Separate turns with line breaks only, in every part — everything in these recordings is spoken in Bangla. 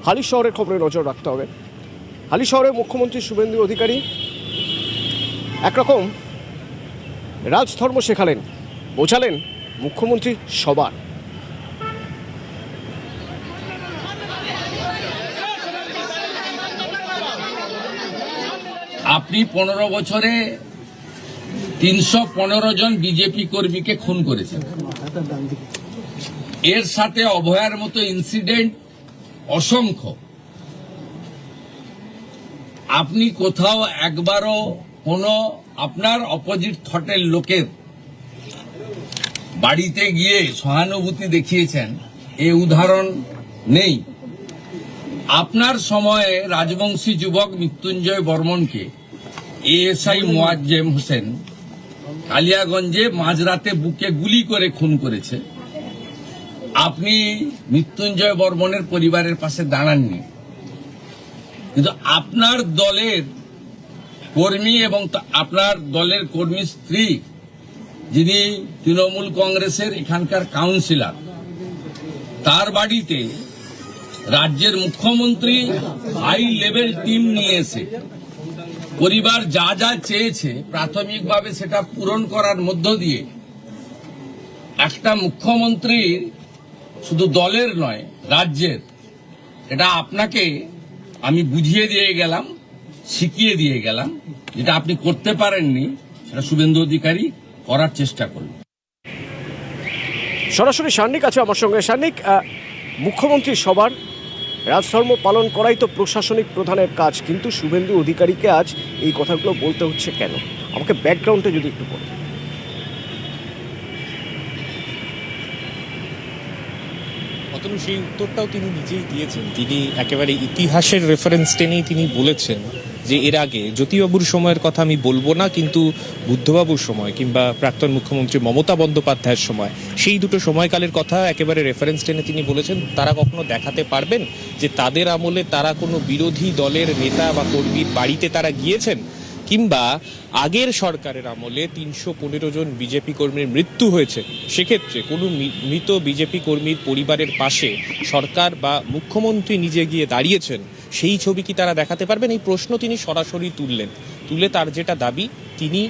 হালি শহরের খবরে নজর রাখতে হবে। হালি শহরে মুখ্যমন্ত্রী শুভেন্দু অধিকারী একরকম রাজধর্ম শেখালেন, বোঝালেন মুখ্যমন্ত্রী সবার।
আপনি 15 বছরে 315 জন বিজেপি কর্মীকে খুন করেছেন। এর সাথে অভয়ার মতো ইনসিডেন্ট অসংখ্য। আপনি কোথাও একবারও কোনো আপনার অপোজিট থটের লোকের বাড়িতে গিয়ে সহানুভূতি দেখিয়েছেন এ উদাহরণ নেই। আপনার সময়ে রাজবংশী যুবক মৃত্যুঞ্জয় বর্মনকে এএসআই মোয়াজ্জেম হোসেন কালিয়াগঞ্জে মাঝরাতে বুকে গুলি করে খুন করেছে। আপনি মৃত্যুঞ্জয় বর্মনের পরিবারের পাশে দাঁড়াননি, কিন্তু আপনার দলের কর্মী এবং আপনার দলের কর্মী স্ত্রী, যিনি তৃণমূল কংগ্রেসের এখানকার কাউন্সিলর, তার বাড়িতে রাজ্যের মুখ্যমন্ত্রী হাই লেভেল টিম নিয়ে এসে পরিবার যা যা চেয়েছে প্রাথমিকভাবে সেটা পূরণ করার মধ্য দিয়ে একটা মুখ্যমন্ত্রীর শুধু দলের নয় রাজ্যের, এটা আপনাকে আমি বুঝিয়ে দিয়ে গেলাম, শিখিয়ে দিয়ে গেলাম। যেটা আপনি করতে পারেননি সেটা শুভেন্দু অধিকারী করার চেষ্টা করলেন।
সরাসরি সান্নিক আছে আমার সঙ্গে। সান্নিক, মুখ্যমন্ত্রী সবার রাজধর্ম পালন করাই তো প্রশাসনিক প্রধানের কাজ, কিন্তু শুভেন্দু অধিকারীকে আজ এই কথাগুলো বলতে হচ্ছে কেন? আমাকে ব্যাকগ্রাউন্ডে যদি একটু বলেন।
অতনু, সেই উত্তরটাও তিনি নিজেই দিয়েছেন। তিনি একেবারে ইতিহাসের রেফারেন্স টেনেই তিনি বলেছেন যে এর আগে জ্যোতিবাবুর সময়ের কথা আমি বলবো না, কিন্তু বুদ্ধবাবুর সময় কিংবা প্রাক্তন মুখ্যমন্ত্রী মমতা বন্দ্যোপাধ্যায়ের সময়, সেই দুটো সময়কালের কথা একেবারে রেফারেন্স টেনে তিনি বলেছেন। তারা কখনো দেখাতে পারবেন যে তাদের আমলে তারা কোনো বিরোধী দলের নেতা বা কর্মীর বাড়িতে তারা গিয়েছেন, কিংবা আগের সরকারের আমলে 315 জন বিজেপি কর্মীর মৃত্যু হয়েছে, সেক্ষেত্রে কোনো মৃত বিজেপি কর্মীর পরিবারের পাশে সরকার বা মুখ্যমন্ত্রী নিজে গিয়ে দাঁড়িয়েছেন, সেই ছবি কি তারা দেখাতে পারবেন? এই প্রশ্ন তিনি সরাসরি তুলে তার যেটা দাবি, তিনি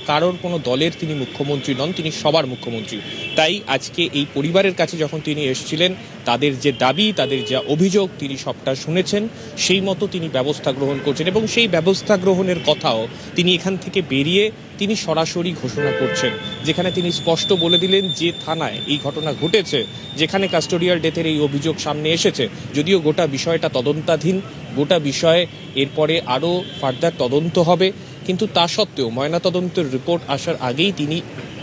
কারোর কোনো দলের তিনি মুখ্যমন্ত্রী নন, তিনি সবার মুখ্যমন্ত্রী। তাই আজকে এই পরিবারের কাছে যখন তিনি এসেছিলেন, তাদের যে দাবি, তাদের যে অভিযোগ তিনি সবটা শুনেছেন, সেই মতো তিনি ব্যবস্থা গ্রহণ করছেন এবং সেই ব্যবস্থা গ্রহণের কথাও তিনি এখান থেকে বেরিয়ে তিনি সরাসরি ঘোষণা করছেন, যেখানে তিনি স্পষ্ট বলে দিলেন যে থানায় এই ঘটনা ঘটেছে, যেখানে কাস্টোডিয়াল ডেথের এই অভিযোগ সামনে এসেছে, যদিও গোটা বিষয়টা তদন্তাধীন, গোটা বিষয়ে এরপরে আরও ফার্দার তদন্ত হবে, কিন্তু তা সত্ত্বেও ময়নাতদন্তের রিপোর্ট আসার আগেই তিনি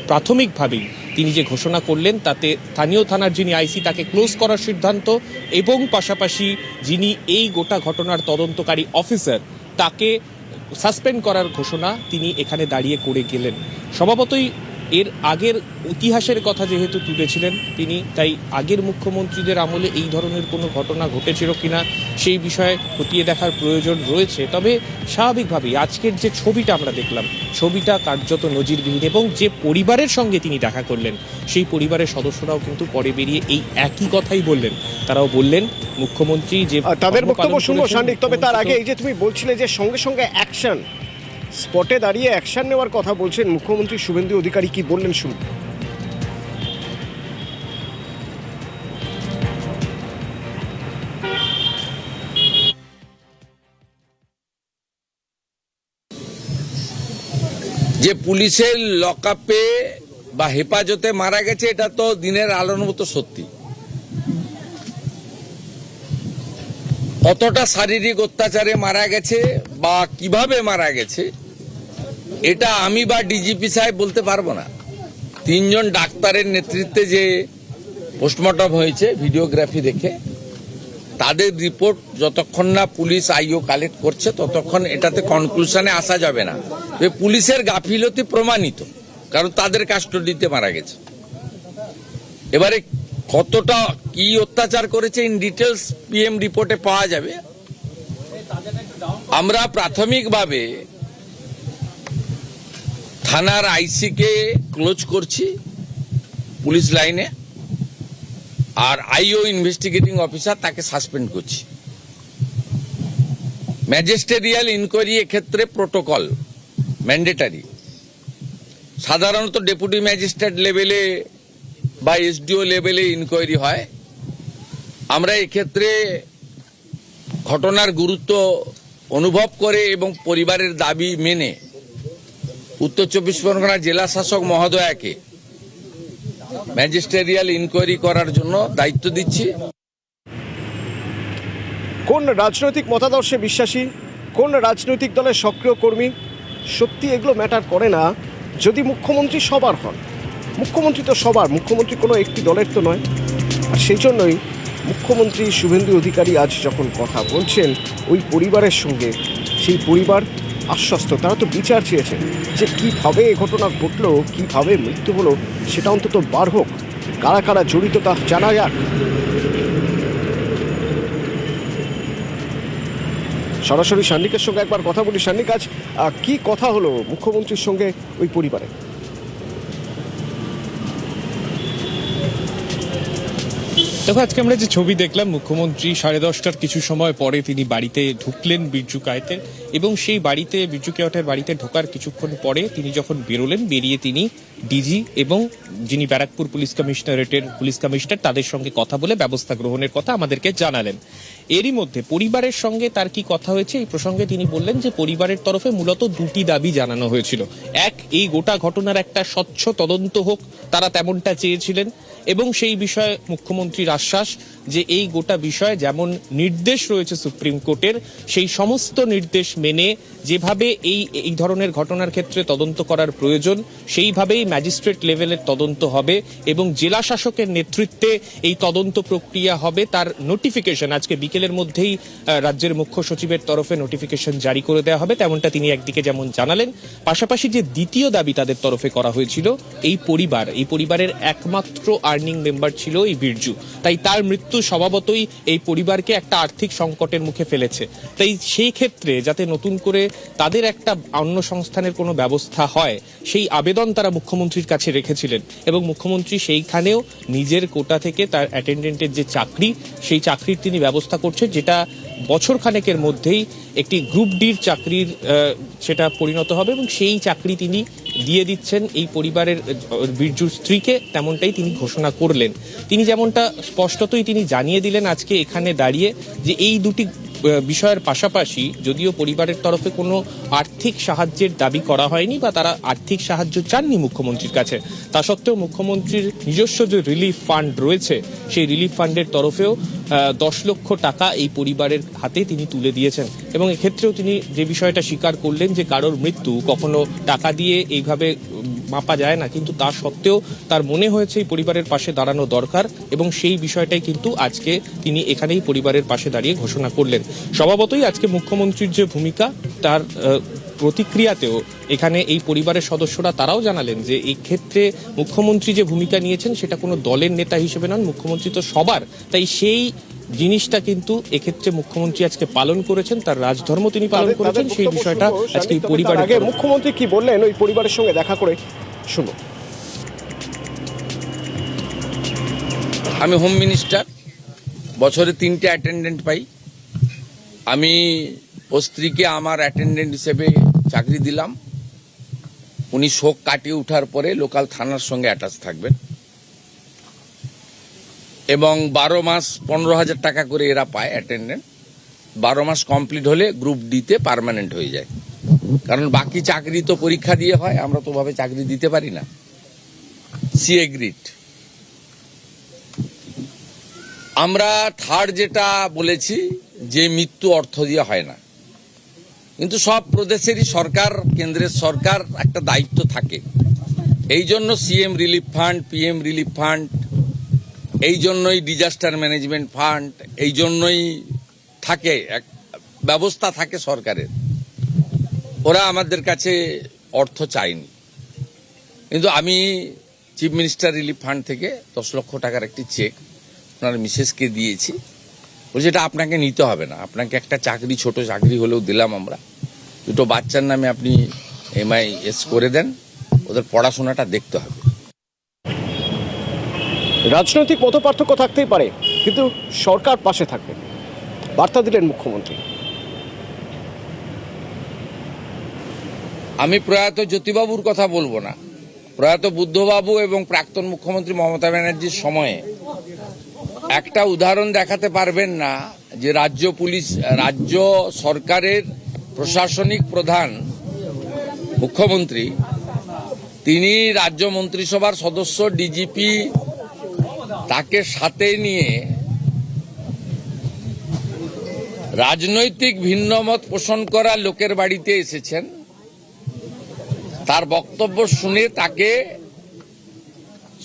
প্রাথমিকভাবেই তিনি যে ঘোষণা করলেন, তাতে স্থানীয় থানার যিনি আইসি তাকে ক্লোজ করার সিদ্ধান্ত এবং পাশাপাশি যিনি এই গোটা ঘটনার তদন্তকারী অফিসার তাকে সাসপেন্ড করার ঘোষণা তিনি এখানে দাঁড়িয়ে করে গেলেন। স্বভাবতই এর আগের ইতিহাসের কথা যেহেতু তুলেছিলেন তিনি, তাই আগের মুখ্যমন্ত্রীদের আমলে এই ধরনের কোনো ঘটনা ঘটেছিল কিনা সেই বিষয়ে খতিয়ে দেখার প্রয়োজন রয়েছে। তবে স্বাভাবিকভাবেই আজকের যে ছবিটা আমরা দেখলাম, ছবিটা কার্যত নজিরবিহীন এবং যে পরিবারের সঙ্গে তিনি দেখা করলেন, সেই পরিবারের সদস্যরাও কিন্তু পরে বেরিয়ে এই একই কথাই বললেন। তারাও বললেন মুখ্যমন্ত্রী যে
তাদের বক্তব্য শুনবো সান্নিক, তবে তার আগে এই যে তুমি বলছিলে যে সঙ্গে সঙ্গে অ্যাকশন, স্পটে দাঁড়িয়ে অ্যাকশন নেওয়ার কথা বলছেন মুখ্যমন্ত্রী শুভেন্দু অধিকারী, কি বললেন শুনুন।
যে পুলিশের লকআপে বা হেফাজতে মারা গেছে, এটা তো দিনের আলোর মতো সত্যি। কতটা শারীরিক অত্যাচারে মারা গেছে বা কিভাবে মারা গেছে, এটা আমি বা ডিজিপি সাহেব বলতে পারবো না। 3 জন ডাক্তারের নেতৃত্বে যে পোস্টমর্টম হয়েছে ভিডিওগ্রাফি দেখে, তাদের রিপোর্ট যতক্ষণ না পুলিশ আইও কালেক্ট করছে ততক্ষণ এটাতে কনক্লুশনে আসা যাবে না। পুলিশের গাফিলতি প্রমাণিত, কারণ তাদের কাস্টডিতে মারা গেছে। এবারে কতটা কি অত্যাচার করেছে ইন ডিটেলস পিএম রিপোর্টে পাওয়া যাবে। আমরা প্রাথমিকভাবে থানার আইসিকে ক্লোজ করছি পুলিশ লাইনে, আর আইও ইনভেস্টিগেটিং অফিসার তাকে সাসপেন্ড করছি। ম্যাজিস্ট্রেরিয়াল ইনকোয়ারি ক্ষেত্রে প্রোটোকল ম্যান্ডেটারি। সাধারণত ডেপুটি ম্যাজিস্ট্রেট লেভেলে বা এসডিও লেভেলে ইনকোয়ারি হয়। আমরা এক্ষেত্রে ঘটনার গুরুত্ব অনুভব করে এবং পরিবারের দাবি মেনে উত্তর 24 পরগনা জেলা শাসক মহোদয়াকে ম্যাজিস্ট্রেরিয়াল ইনকোয়ারি করার জন্য দায়িত্ব দিচ্ছি।
কোন রাজনৈতিক মতাদর্শে বিশ্বাসী, কোন রাজনৈতিক দলের সক্রিয় কর্মী, সত্যি এগুলো ম্যাটার করে না যদি মুখ্যমন্ত্রী সবার হন। মুখ্যমন্ত্রী তো সবার, মুখ্যমন্ত্রী কোনো একটি দলের তো নয়। আর সেই জন্যই মুখ্যমন্ত্রী শুভেন্দু অধিকারী আজ যখন কথা বলছেন ওই পরিবারের সঙ্গে, সেই পরিবার আশ্বস্ত, তারা তো বিচার চেয়েছেন যে কীভাবে এ ঘটনা ঘটলো, কীভাবে মৃত্যু হলো সেটা অন্তত বার হোক, কারা কারা জড়িত তা জানা যাক। সরাসরি সান্নিকের সঙ্গে একবার কথা বলি। সান্নিক, আজ কি কথা হলো মুখ্যমন্ত্রীর সঙ্গে ওই পরিবারে?
দেখো, আজকে আমরা যে ছবি দেখলাম, মুখ্যমন্ত্রী 10:30টার কিছু সময় পরে তিনি বাড়িতে ঢুকলেন বিরজু কায়েতের, এবং সেই বাড়িতে বিরজু কায়েতের বাড়িতে ঢোকার কিছুক্ষণ পরে তিনি যখন বেরোলেন, বেরিয়ে তিনি ডিজি এবং যিনি ব্যারাকপুর পুলিশ কমিশনারেটের পুলিশ কমিশনার তাদের সঙ্গে কথা বলে ব্যবস্থা গ্রহণের কথা আমাদেরকে জানালেন। এরই মধ্যে পরিবারের সঙ্গে তার কি কথা হয়েছে এই প্রসঙ্গে তিনি বললেন যে পরিবারের তরফে মূলত দুটি দাবি জানানো হয়েছিল। এক, এই গোটা ঘটনার একটা স্বচ্ছ তদন্ত হোক, তারা তেমনটা চেয়েছিলেন, এবং সেই বিষয়ে মুখ্যমন্ত্রীর আশ্বাস যে এই গোটা বিষয়ে যেমন নির্দেশ রয়েছে সুপ্রিম কোর্টের, সেই সমস্ত নির্দেশ মেনে যেভাবে এই ধরনের ঘটনার ক্ষেত্রে তদন্ত করার প্রয়োজন সেইভাবেই ম্যাজিস্ট্রেট লেভেলের তদন্ত হবে এবং জেলা শাসকের নেতৃত্বে এই তদন্ত প্রক্রিয়া হবে। তার নোটিফিকেশন আজকে বিকেলের মধ্যেই রাজ্যের মুখ্য সচিবের তরফে নোটিফিকেশন জারি করে দেওয়া হবে, তেমনটা তিনি একদিকে যেমন জানালেন। পাশাপাশি যে দ্বিতীয় দাবি তাদের তরফে করা হয়েছিল, এই পরিবারের একমাত্র আর্নিং মেম্বার ছিল এই বিরজু, তাই তার মৃত্যু স্বভাবতই এই পরিবারকে একটা আর্থিক সংকটের মুখে ফেলেছে। তাই সেই ক্ষেত্রে যাতে নতুন করে তাদের একটা অন্য সংস্থানের কোনো ব্যবস্থা হয়, সেই আবেদন তারা মুখ্যমন্ত্রীর কাছে রেখেছিলেন, এবং মুখ্যমন্ত্রী সেইখানেও নিজের কোটা থেকে তার অ্যাটেন্ডেন্টের যে চাকরি, সেই চাকরির তিনি ব্যবস্থা করছেন, যেটা বছর খানেকের মধ্যেই একটি গ্রুপ ডির চাকরির সেটা পরিণত হবে, এবং সেই চাকরি তিনি দিয়ে দিচ্ছেন এই পরিবারের বিরজুর স্ত্রীকে, তেমনটাই তিনি ঘোষণা করলেন। তিনি যেমনটা স্পষ্টতই তিনি জানিয়ে দিলেন আজকে এখানে দাঁড়িয়ে যে এই দুটি বিষয়ের পাশাপাশি যদিও পরিবারের তরফে কোনো আর্থিক সাহায্যের দাবি করা হয়নি বা তারা আর্থিক সাহায্য চাননি মুখ্যমন্ত্রীর কাছে, তা সত্ত্বেও মুখ্যমন্ত্রীর নিজস্ব যে রিলিফ ফান্ড রয়েছে সেই রিলিফ ফান্ডের তরফেও 10 লক্ষ টাকা এই পরিবারের হাতে তিনি তুলে দিয়েছেন। এবং এক্ষেত্রেও তিনি যে বিষয়টা স্বীকার করলেন যে কারোর মৃত্যু কখনো টাকা দিয়ে এইভাবে মাপা যায় না, কিন্তু তা সত্ত্বেও তার মনে হয়েছে এই পরিবারের পাশে দাঁড়ানো দরকার, এবং সেই বিষয়টাই কিন্তু আজকে তিনি এখানেই পরিবারের পাশে দাঁড়িয়ে ঘোষণা করলেন। স্বভাবতই আজকে মুখ্যমন্ত্রীর যে ভূমিকা, তার প্রতিক্রিয়াতেও এখানে এই পরিবারের সদস্যরা তারাও জানালেন যে এই ক্ষেত্রে মুখ্যমন্ত্রী যে ভূমিকা নিয়েছেন সেটা কোনো দলের নেতা হিসেবে নন, মুখ্যমন্ত্রী তো সবার, তাই সেই জিনিসটা কিন্তু এক্ষেত্রে মুখ্যমন্ত্রী আজকে পালন করেছেন, তার রাজধর্ম তিনি পালন করেছেন, সেই বিষয়টা আজকে পরিবারের
আগে মুখ্যমন্ত্রী কি বললেন ওই পরিবারের সঙ্গে দেখা করে, শুনো।
আমি হোম মিনিস্টার, বছরে 3টে অ্যাটেন্ডেন্ট পাই। আমি ও স্ত্রীকে আমার অ্যাটেন্ডেন্ট হিসেবে চাকরি দিলাম। উনি শোক কাটিয়ে ওঠার পরে লোকাল থানার সঙ্গে অ্যাটাচ থাকবেন, এবং 12 মাস 15,000 টাকা করে এরা পায় অ্যাটেন্ডেন্ট। 12 মাস কমপ্লিট হলে গ্রুপ ডিতে পার্মানেন্ট হয়ে যায়, কারণ বাকি চাকরি তো পরীক্ষা দিয়ে হয়, আমরা তো ভাবে চাকরি দিতে পারি না। C agreed. আমরা থার্ড যেটা বলেছি যে মৃত্যু অর্থ দিয়ে হয় না, কিন্তু সব প্রদেশেরই সরকার, কেন্দ্রের সরকার একটা দায়িত্ব থাকে। এই জন্য CM relief fund, PM relief fund, এই জন্যই ডিজাস্টার ম্যানেজমেন্ট ফান্ড, এই জন্যই থাকে, এক ব্যবস্থা থাকে সরকারের। ওরা আমাদের কাছে অর্থ চায়নি, কিন্তু আমি চিফ মিনিস্টার রিলিফ ফান্ড থেকে 10 লক্ষ টাকার একটি চেক ওনার মিসেসকে দিয়েছি। বলছি এটা আপনাকে নিতে হবে না, আপনাকে একটা চাকরি, ছোট চাকরি হলেও দিলাম আমরা, 2টো বাচ্চার নামে আপনি MIS করে দেন, ওদের পড়াশোনাটা দেখতে হবে।
রাজনৈতিক মতপার্থক্য থাকতেই পারে, কিন্তু সরকার পাশে থাকবে, বার্তা দিলেন মুখ্যমন্ত্রী।
আমি প্রয়াত জ্যোতিবাবুর কথা বলবো না, প্রয়াত বুদ্ধবাবু এবং প্রাক্তন মুখ্যমন্ত্রী মমতা ব্যানার্জির সময়ে একটা উদাহরণ দেখাতে পারবেন না যে রাজ্য সরকারের প্রশাসনিক প্রধান মুখ্যমন্ত্রী, তিনি রাজ্য মন্ত্রিসভার সদস্য ডিজিপি তাকে সাথে নিয়ে রাজনৈতিক ভিন্নমত পোষণ করা লোকের বাড়িতে এসেছেন, তার বক্তব্য শুনে তাকে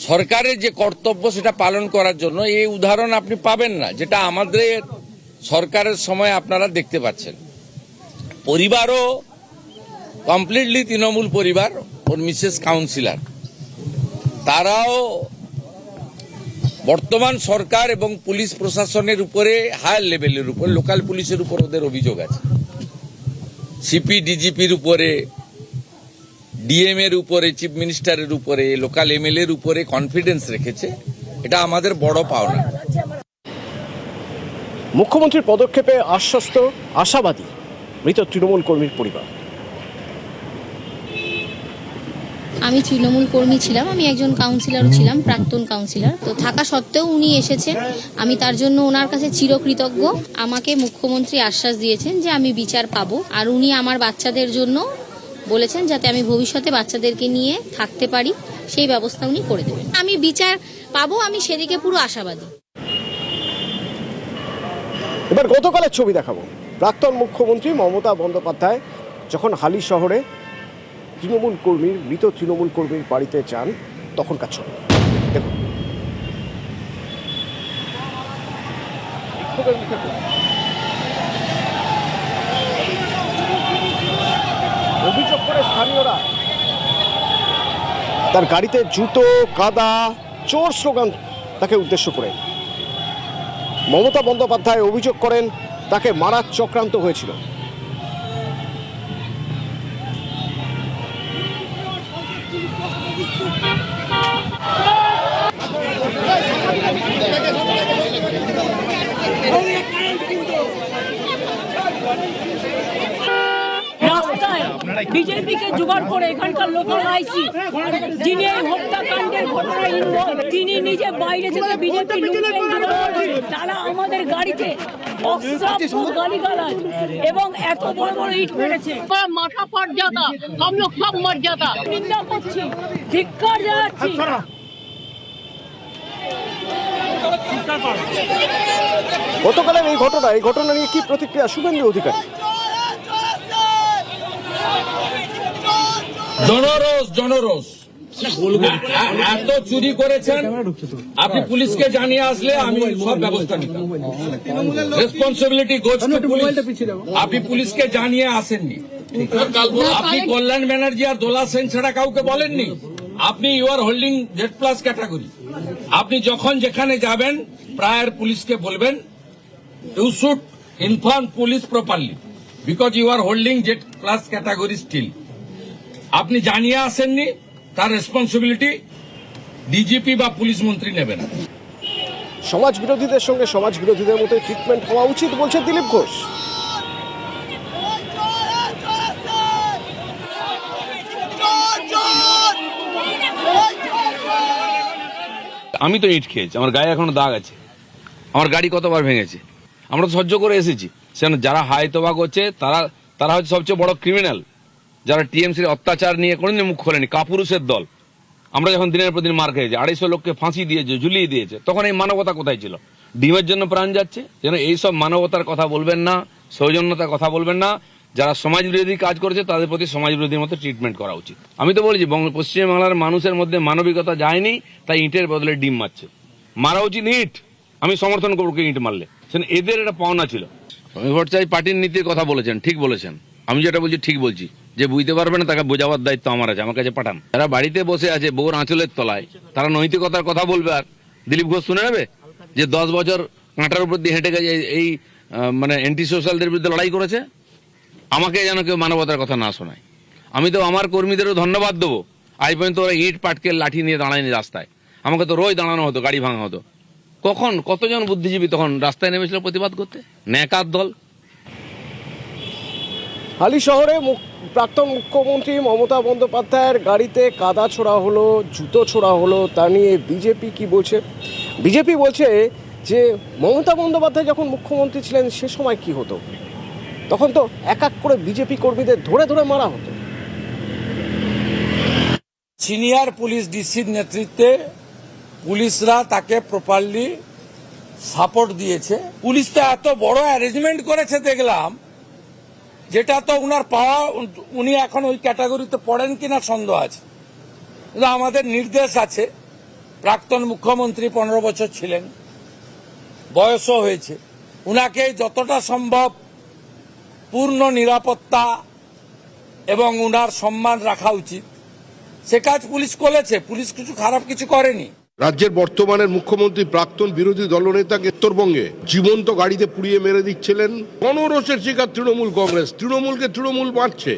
সরকারের যে কর্তব্য সেটা পালন করার জন্য এই উদাহরণ আপনি পাবেন না, যেটা আমাদের সরকারের সময় আপনারা দেখতে পাচ্ছেন। পরিবারও কমপ্লিটলি তৃণমূল পরিবার, ওর মিসেস কাউন্সিলর, তারাও বর্তমান সরকার এবং পুলিশ প্রশাসনের উপরে হায়ার লেভেলের উপর, লোকাল পুলিশের উপর ওদের অভিযোগ আছে, সিপি ডিজিপির উপরে, ডিএম এর উপরে, চিফ মিনিস্টারের উপরে, লোকাল এমএলএ এর উপরে কনফিডেন্স রেখেছে। এটা আমাদের বড় পাওনা।
মুখ্যমন্ত্রীর পদক্ষেপে আশাবাদী মৃত তৃণমূল কর্মীর পরিবার।
আমি তৃণমূল কর্মী ছিলাম, আমি একজন কাউন্সিলরও ছিলাম, প্রাক্তন কাউন্সিলর। তো থাকা সত্ত্বেও উনি এসেছেন, আমি তার জন্য ওনার কাছে চিরকৃতজ্ঞ। আমাকে মুখ্যমন্ত্রী আশ্বাস দিয়েছেন যে আমি বিচার পাবো, আর উনি আমার বাচ্চাদের জন্য বলেছেন যাতে আমি ভবিষ্যতে বাচ্চাদেরকে নিয়ে থাকতে পারি, সেই ব্যবস্থা উনি করে দেবেন। আমি বিচার পাবো, আমি সেদিকে পুরো আশাবাদী।
এবার গতকালের ছবি দেখাবো। প্রাক্তন মুখ্যমন্ত্রী মমতা বন্দ্যোপাধ্যায় যখন হালি শহরে মৃত তৃণমূল কর্মীর বাড়িতে যান, তখনকার ছবি দেখুন। অভিযোগ করে স্থানীয়রা তার গাড়িতে জুতো, কাদা, চোর স্লোগান তাকে উদ্দেশ্য করে। মমতা বন্দ্যোপাধ্যায় অভিযোগ করেন তাকে মারার চক্রান্ত হয়েছিল।
বিজেপিকে জোগাড় করে এখানকার লোকাল আইসি, যিনি এই হত্যাকাণ্ডের ঘটনায় ইনভলভ, তিনি নিজে বাইরে থেকে বিজেপি তারা আমাদের গাড়িতে অশ্রাব্য গালিগালাজ এবং এত বড় বড় ইট মেরেছে।
माथा फट जाता, हम लोग सब मर जाता।
নিন্দা করছি, ধিক্কার জানাচ্ছি।
গতকালের এই ঘটনা নিয়ে কি প্রতিক্রিয়া শুভেন্দু অধিকারী?
জনরোষ এত চুরি করেছেন, আপনি পুলিশকে জানিয়ে আসলে আমি সব ব্যবস্থা নিতাম। Responsibility goes to police. আপনি পুলিশকে জানিয়ে আসেননি, আপনি কল্যাণ ব্যানার্জি আর দোলা সেন ছাড়া কাউকে বলেননি। আপনি you are holding Z+ category. আপনি যখন যেখানে যাবেন প্রায়র পুলিশকে বলবেন you should inform police properly because you are holding Z+ category still. আপনি জানিয়ে আসেননি, তার রেসপন্সিবিলিটি ডিজিপি বা পুলিশ মন্ত্রী নেবেন।
সমাজ বিরোধীদের সঙ্গে সমাজ বিরোধীদের মতো ট্রিটমেন্ট হওয়া উচিত বলছেন দিলীপ ঘোষ।
আমি তো ইট খেয়েছি, আমার গায়ে এখনো দাগ আছে, আমার গাড়ি কতবার ভেঙেছে, আমরা তো সহ্য করে এসেছি। সেখানে যারা হায়তোবা করছে তারা হচ্ছে সবচেয়ে বড় ক্রিমিনাল, যারা টিএমসির অত্যাচার নিয়ে কোনোদিন মুখ খোলেনি, কাপুরুষের দল। আমরা যখন দিনের পর দিন মার খেয়েছি, 250 লোককে ফাঁসি দিয়েছে, ঝুলিয়ে দিয়েছে, তখন এই মানবতা কোথায় ছিল? ডিমের জন্য প্রাণ যাচ্ছে। যেন এইসব মানবতার কথা বলবেন না, সৌজন্যতার কথা বলবেন না। যারা সমাজ বিরোধী কাজ করেছে তাদের প্রতি সমাজ বিরোধীর মতো ট্রিটমেন্ট করা উচিত। আমি তো বলছি পশ্চিমবাংলার মানুষের মধ্যে মানবিকতা যায়নি, তাই ইটের বদলে ডিম মারছে। মারা উচিত ইট, আমি সমর্থন করবো ইট মারলে। এদের এটা পাওনা ছিল। সমীর ভট্টাচার্য পার্টির নীতির কথা বলেছেন, ঠিক বলেছেন। আমি যেটা বলছি ঠিক বলছি, যে বুঝতে পারবে না তাকে বোঝাবার দায়িত্ব আমার আছে, আমার কাছে পাঠান। যারা বাড়িতে বসে আছে বউর আঁচলের তলায়, তারা নৈতিকতার কথা বলবে আর দিলীপ ঘোষ শুনে নেবে? যে 10 বছর কাঁটার উপর দিয়ে হেঁটে গেছে, এই মানে অ্যান্টি সোশ্যালদের বিরুদ্ধে লড়াই করেছে, আমাকে যেন কেউ মানবতার কথা না শোনায়। আমি তো আমার কর্মীদেরও ধন্যবাদ দেবো, আজ পর্যন্ত ওরা ইট পাটকে লাঠি নিয়ে দাঁড়ায়নি রাস্তায়। আমাকে তো রোজ দাঁড়ানো হতো, গাড়ি ভাঙা হতো। কতজন বুদ্ধিজীবী তখন রাস্তায় নেমেছিল প্রতিবাদ করতে? ন্যাকার দল।
হালি শহরে প্রাক্তন মুখ্যমন্ত্রী মমতা বন্দ্যোপাধ্যায়ের গাড়িতে কাদা ছোড়া হলো, জুতো ছোড়া হলো, তা নিয়ে বিজেপি কি বলছে? বিজেপি বলছে যে মমতা বন্দ্যোপাধ্যায় যখন মুখ্যমন্ত্রী ছিলেন সে সময় কি হতো, তখন তো এক এক করে বিজেপি কর্মীদের ধরে ধরে মারা হতো।
সিনিয়র পুলিশ ডিসির নেতৃত্বে পুলিশরা তাকে প্রপারলি সাপোর্ট দিয়েছে। পুলিশ তো এত বড় অ্যারেঞ্জমেন্ট করেছে দেখলাম, যেটা তো উনার পাওয়া, উনি এখন ওই ক্যাটাগরিতে পড়েন কিনা সন্দেহ আছে। কিন্তু আমাদের নির্দেশ আছে, প্রাক্তন মুখ্যমন্ত্রী 15 বছর ছিলেন, বয়সও হয়েছে, উনাকে যতটা সম্ভব পূর্ণ নিরাপত্তা এবং উনার সম্মান রাখা উচিত, সে কাজ পুলিশ করেছে। পুলিশ কিছু খারাপ কিছু করেনি।
রাজ্যের বর্তমানের মুখ্যমন্ত্রী প্রাক্তন বিরোধী দলনেতাকে উত্তরবঙ্গে জীবন্ত গাড়িতে পুড়িয়ে মেরে দিচ্ছিলেন। গণরোষের শিকার তৃণমূল কংগ্রেস, তৃণমূলকে তৃণমূল বাঁচছে।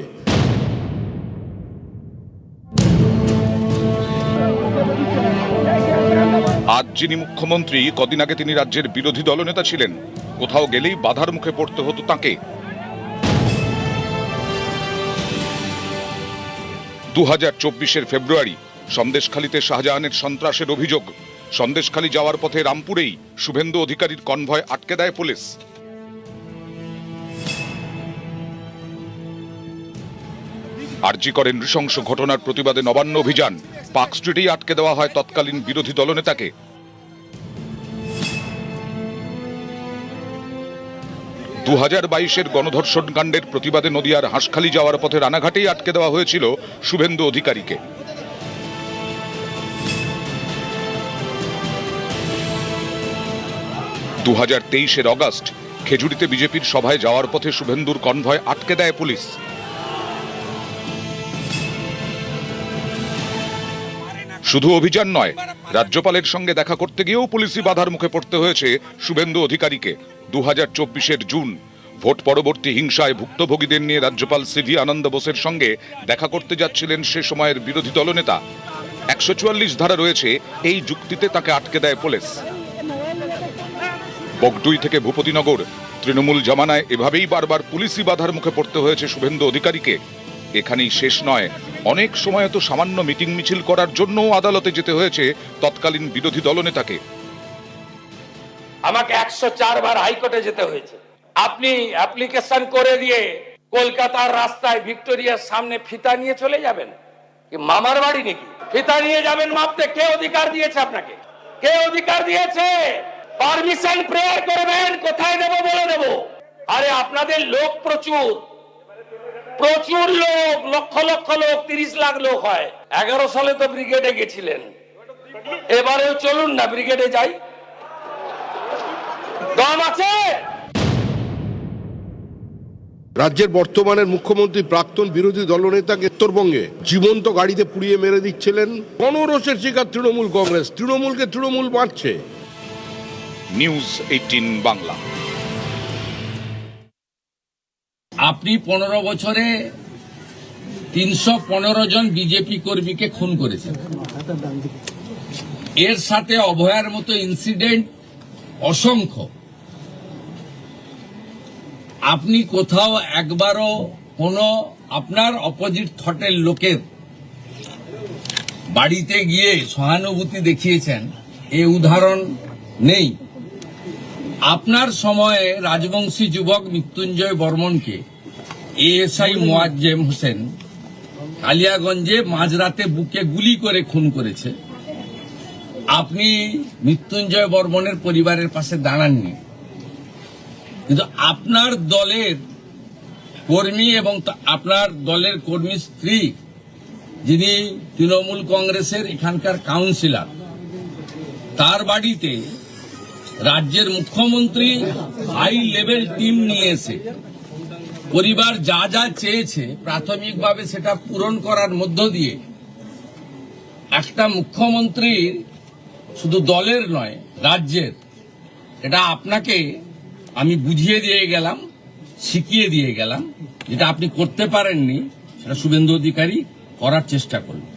আজ যিনি মুখ্যমন্ত্রী, কদিন আগে তিনি রাজ্যের বিরোধী দলনেতা ছিলেন। কোথাও গেলেই বাধার মুখে পড়তে হতো তাঁকে। 2024 ফেব্রুয়ারি সন্দেশখালীতে শাহজাহানের সন্ত্রাসের অভিযোগ। সন্দেশখালী যাওয়ার পথে রামপুরেই শুভেন্দু অধিকারীর কনভয় আটকে দেয় পুলিশ। আরজি করেন নৃশংস ঘটনার প্রতিবাদে নবান্ন অভিযান। পার্ক স্ট্রিটেই আটকে দেওয়া হয় তৎকালীন বিরোধী দলনেতাকে। 2022 গণধর্ষণ কাণ্ডের প্রতিবাদে নদিয়ার হাঁসখালি যাওয়ার পথে রানাঘাটেই আটকে দেওয়া হয়েছিল শুভেন্দু অধিকারীকে। 2023 অগস্ট খেজুরিতে বিজেপির সভায় যাওয়ার পথে শুভেন্দুর কনভয় আটকে দেয় পুলিশ। শুধু অভিযান নয়, রাজ্যপালের সঙ্গে দেখা করতে গিয়েও পুলিশি বাধার মুখে পড়তে হয়েছে শুভেন্দু অধিকারীকে। 2024 জুন ভোট পরবর্তী হিংসায় ভুক্তভোগীদের নিয়ে রাজ্যপাল সিভি আনন্দ বোসের সঙ্গে দেখা করতে যাচ্ছিলেন সে সময়ের বিরোধী দলনেতা। 144 ধারা রয়েছে, এই যুক্তিতে তাকে আটকে দেয় পুলিশ। বগডুই থেকে ভূপতিনগর তৃণমূল জামানায় এভাবেই বারবার পুলিশি বাধার মুখে পড়তে হয়েছে শুভেন্দু অধিকারীকে। এখানেই শেষ নয়, অনেক সময় তো সামান্য মিটিং মিছিল করার জন্য আদালতে যেতে হয়েছে তৎকালীন বিরোধী দলনেতাকে।
আমাকে 104 বার হাইকোর্টে যেতে হয়েছে। আপনি অ্যাপ্লিকেশন করে দিয়ে কলকাতার রাস্তায় ভিক্টোরিয়ার সামনে ফিতা নিয়ে চলে যাবেন? কি মামার বাড়ি নাকি? ফিতা নিয়ে যাবেন মাপতে? কে অধিকার দিয়েছে আপনাকে? কে অধিকার দিয়েছে? পারমিশন প্রেয়ার করবেন, কোথায় দেবো বলে দেবো। আরে আপনাদের লোক প্রচুর প্রচুর লোক, লক্ষ লক্ষ লোক, 30 লাখ লোক হয়। 11 সালে তো ব্রিগেডে গেছিলেন, এবারেও চলুন না ব্রিগেডে যাই, দম আছে।
রাজ্যের বর্তমানের মুখ্যমন্ত্রী প্রাক্তন বিরোধী দলনেতাকে উত্তরবঙ্গে জীবন্ত গাড়িতে পুড়িয়ে মেরে দিচ্ছিলেন। গণরোষের শিকার তৃণমূল কংগ্রেস, তৃণমূলকে তৃণমূল বাঁচছে।
নিউজ 18 বাংলা।
আপনি 15 বছরে 315 জন বিজেপি কর্মীকে খুন করেছেন। এর সাথে অভয়ার মতো ইনসিডেন্ট অসংখ্য। আপনি কোথাও একবারও কোনো আপনার অপোজিট থটের লোকের বাড়িতে গিয়ে সহানুভূতি দেখিয়েছেন এ উদাহরণ নেই। আপনার সময়ে রাজবংশী যুবক মৃত্যুঞ্জয় বর্মনকে এএসআই মোয়াজ্জেম হোসেন কালিয়াগঞ্জে মাঝরাতে বুকে গুলি করে খুন করেছে। আপনি মৃত্যুঞ্জয় বর্মনের পরিবারের পাশে দাঁড়াননি, কিন্তু আপনার দলের কর্মী এবং আপনার দলের কর্মী স্ত্রী, যিনি তৃণমূল কংগ্রেসের এখানকার কাউন্সিলর, তার বাড়িতে রাজ্যের মুখ্যমন্ত্রী হাই লেভেল টিম নিয়ে এসে পরিবার যা যা চেয়েছে প্রাথমিকভাবে সেটা পূরণ করার মধ্য দিয়ে একটা মুখ্যমন্ত্রীর শুধু দলের নয় রাজ্যের, এটা আপনাকে আমি বুঝিয়ে দিয়ে গেলাম, শিখিয়ে দিয়ে গেলাম। যেটা আপনি করতে পারেননি সেটা শুভেন্দু অধিকারী করার চেষ্টা করলেন।